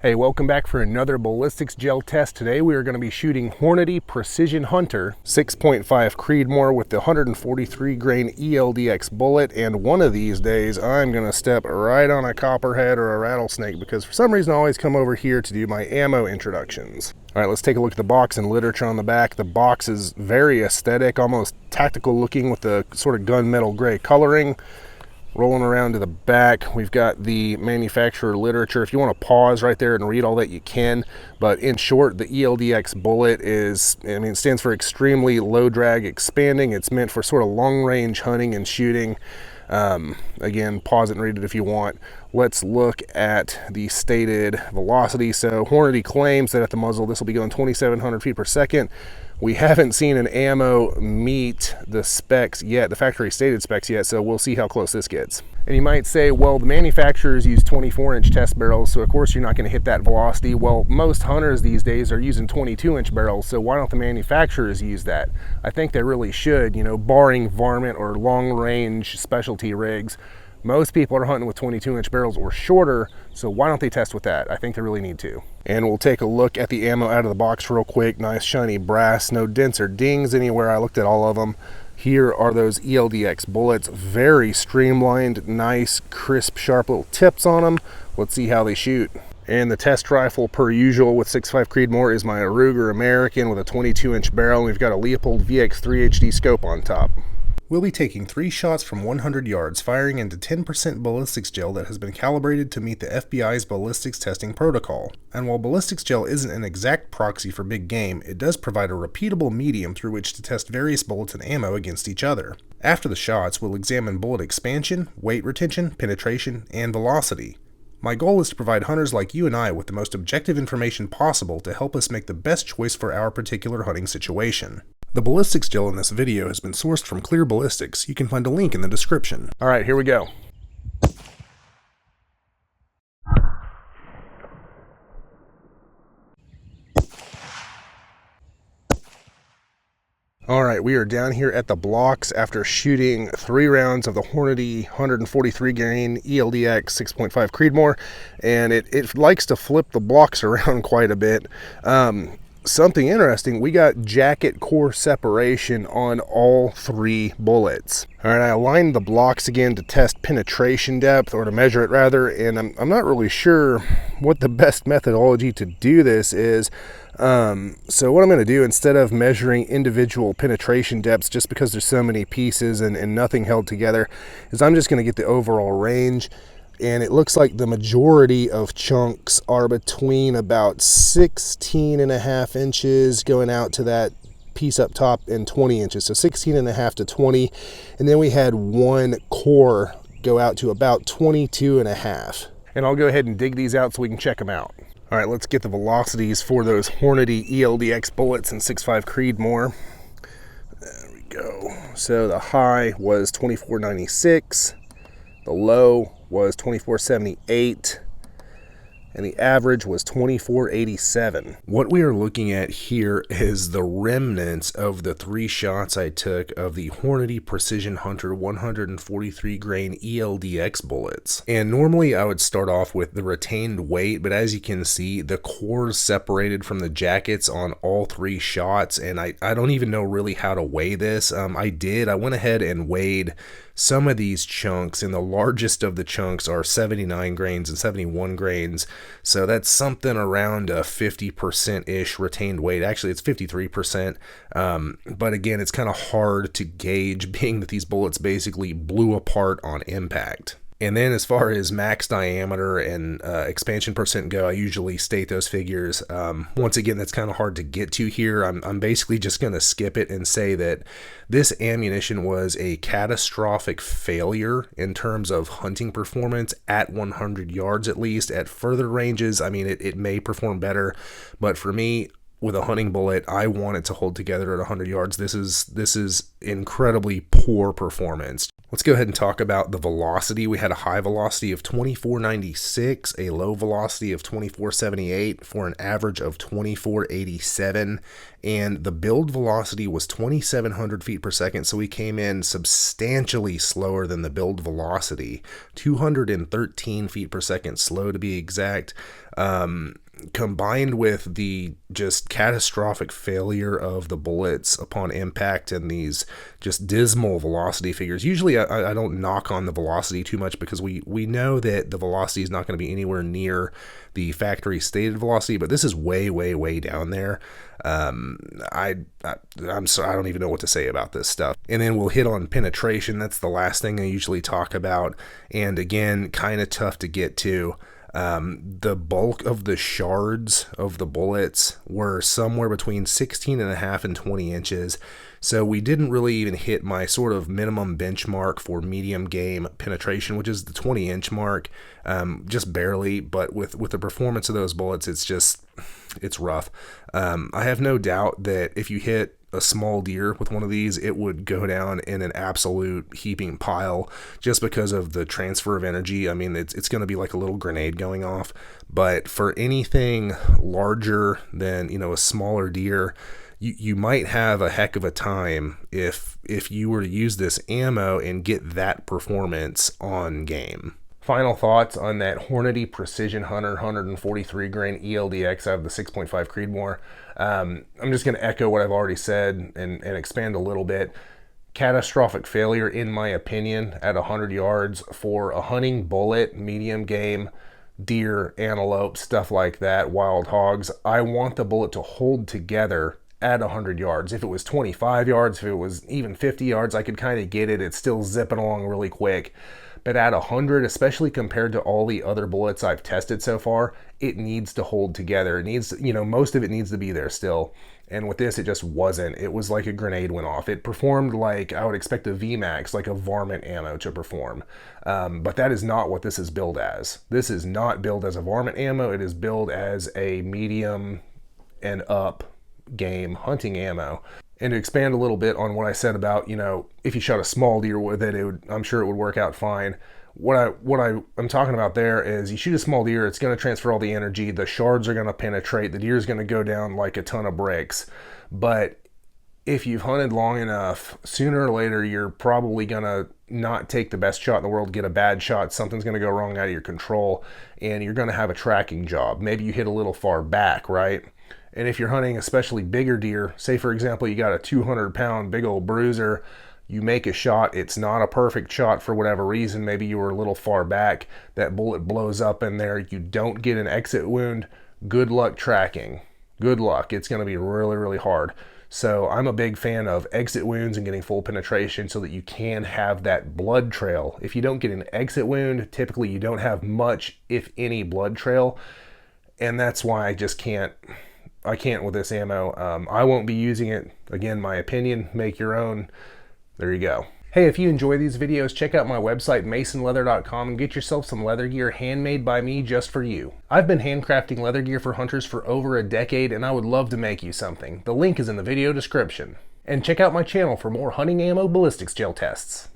Hey, welcome back for another ballistics gel test. Today we are going to be shooting Hornady Precision Hunter 6.5 Creedmoor with the 143 grain ELD-X bullet, and one of these days I'm going to step right on a copperhead or a rattlesnake because for some reason I always come over here to do my ammo introductions. All right, let's take a look at the box and literature on the back. The box is very aesthetic, almost tactical looking with the sort of gunmetal gray coloring. Rolling around to the back, we've got the manufacturer literature. If you want to pause right there and read all that, you can. But in short, the ELD-X bullet is, it stands for extremely low drag expanding. It's meant for sort of long range hunting and shooting. Again, pause it and read it if you want. Let's look at the stated velocity. So Hornady claims that at the muzzle, this will be going 2,700 feet per second. We haven't seen an ammo meet the specs yet, the factory stated specs yet, so we'll see how close this gets. And you might say, well, the manufacturers use 24-inch test barrels, so of course you're not going to hit that velocity. Well, most hunters these days are using 22-inch barrels, so why don't the manufacturers use that? I think they really should, barring varmint or long-range specialty rigs. Most people are hunting with 22-inch barrels or shorter, so why don't they test with that? I think they really need to. And we'll take a look at the ammo out of the box real quick. Nice shiny brass, no dents or dings anywhere. I looked at all of them. Here are those ELD-X bullets, very streamlined, nice, crisp, sharp little tips on them. Let's see how they shoot. And the test rifle, per usual with 6.5 Creedmoor, is my Ruger American with a 22-inch barrel. We've got a Leupold VX3 HD scope on top. We'll be taking 3 shots from 100 yards, firing into 10% ballistics gel that has been calibrated to meet the FBI's ballistics testing protocol. And while ballistics gel isn't an exact proxy for big game, it does provide a repeatable medium through which to test various bullets and ammo against each other. After the shots, we'll examine bullet expansion, weight retention, penetration, and velocity. My goal is to provide hunters like you and I with the most objective information possible to help us make the best choice for our particular hunting situation. The ballistics gel in this video has been sourced from Clear Ballistics. You can find a link in the description. All right, here we go. All right, we are down here at the blocks after shooting 3 rounds of the Hornady 143 grain ELD-X 6.5 Creedmoor, and it likes to flip the blocks around quite a bit. Something interesting, we got jacket core separation on all 3 bullets. All right, I aligned the blocks again to test penetration depth, or to measure it rather, and I'm not really sure what the best methodology to do this is. So what I'm going to do, instead of measuring individual penetration depths just because there's so many pieces and nothing held together, is I'm just going to get the overall range. And it looks like the majority of chunks are between about 16.5 inches going out to that piece up top and 20 inches. So 16.5 to 20. And then we had 1 core go out to about 22.5. And I'll go ahead and dig these out so we can check them out. All right, let's get the velocities for those Hornady ELD-X bullets in 6.5 Creedmoor. There we go. So the high was 24.96. The low was 24.78, and the average was 24.87. What we are looking at here is the remnants of the 3 shots I took of the Hornady Precision Hunter 143 grain ELD-X bullets. And normally I would start off with the retained weight, but as you can see, the cores separated from the jackets on all 3 shots, and I don't even know really how to weigh this. I went ahead and weighed some of these chunks, and the largest of the chunks are 79 grains and 71 grains. So that's something around a 50%-ish retained weight. Actually, it's 53%. But again, it's kind of hard to gauge, being that these bullets basically blew apart on impact. And then as far as max diameter and expansion percent go, I usually state those figures. Once again, that's kind of hard to get to here. I'm basically just going to skip it and say that this ammunition was a catastrophic failure in terms of hunting performance at 100 yards at least. At further ranges, it may perform better, but for me, with a hunting bullet, I want it to hold together at 100 yards. This is incredibly poor performance. Let's go ahead and talk about the velocity. We had a high velocity of 24.96, a low velocity of 24.78 for an average of 24.87, and the build velocity was 2,700 feet per second, so we came in substantially slower than the build velocity, 213 feet per second slow to be exact. Combined with the just catastrophic failure of the bullets upon impact and these just dismal velocity figures. Usually I don't knock on the velocity too much because we know that the velocity is not going to be anywhere near the factory stated velocity, but this is way, way, way down there. I'm sorry, I don't even know what to say about this stuff. And then we'll hit on penetration. That's the last thing I usually talk about. And again, kind of tough to get to. The bulk of the shards of the bullets were somewhere between 16.5 and 20 inches. So we didn't really even hit my sort of minimum benchmark for medium game penetration, which is the 20-inch mark, just barely. But with the performance of those bullets, it's rough. I have no doubt that if you hit a small deer with one of these, it would go down in an absolute heaping pile just because of the transfer of energy. I mean, it's going to be like a little grenade going off. But for anything larger than, a smaller deer, you might have a heck of a time if you were to use this ammo and get that performance on game. Final thoughts on that Hornady Precision Hunter 143 grain ELD-X out of the 6.5 Creedmoor. I'm just going to echo what I've already said and expand a little bit. Catastrophic failure, in my opinion, at 100 yards for a hunting bullet, medium game, deer, antelope, stuff like that, wild hogs. I want the bullet to hold together at 100 yards. If it was 25 yards, if it was even 50 yards, I could kind of get it. It's still zipping along really quick. But at 100, especially compared to all the other bullets I've tested so far, it needs to hold together. It needs, most of it needs to be there still. And with this, it just wasn't. It was like a grenade went off. It performed like I would expect a VMAX, like a varmint ammo to perform. But that is not what this is billed as. This is not billed as a varmint ammo. It is billed as a medium and up game hunting ammo. And to expand a little bit on what I said about, if you shot a small deer with it, I'm sure it would work out fine. What I'm talking about there is you shoot a small deer, it's going to transfer all the energy, the shards are going to penetrate, the deer is going to go down like a ton of bricks. But if you've hunted long enough, sooner or later you're probably going to not take the best shot in the world, get a bad shot, something's going to go wrong out of your control, and you're going to have a tracking job. Maybe you hit a little far back, right? And if you're hunting especially bigger deer, say for example you got a 200-pound big old bruiser, you make a shot, it's not a perfect shot for whatever reason, maybe you were a little far back, that bullet blows up in there, you don't get an exit wound, good luck tracking. Good luck. It's going to be really, really hard. So I'm a big fan of exit wounds and getting full penetration so that you can have that blood trail. If you don't get an exit wound, typically you don't have much, if any, blood trail. And that's why I just can't with this ammo. I won't be using it. Again, my opinion, make your own. There you go. Hey, if you enjoy these videos, check out my website, masonleather.com, and get yourself some leather gear handmade by me just for you. I've been handcrafting leather gear for hunters for over a decade, and I would love to make you something. The link is in the video description. And check out my channel for more hunting ammo ballistics gel tests.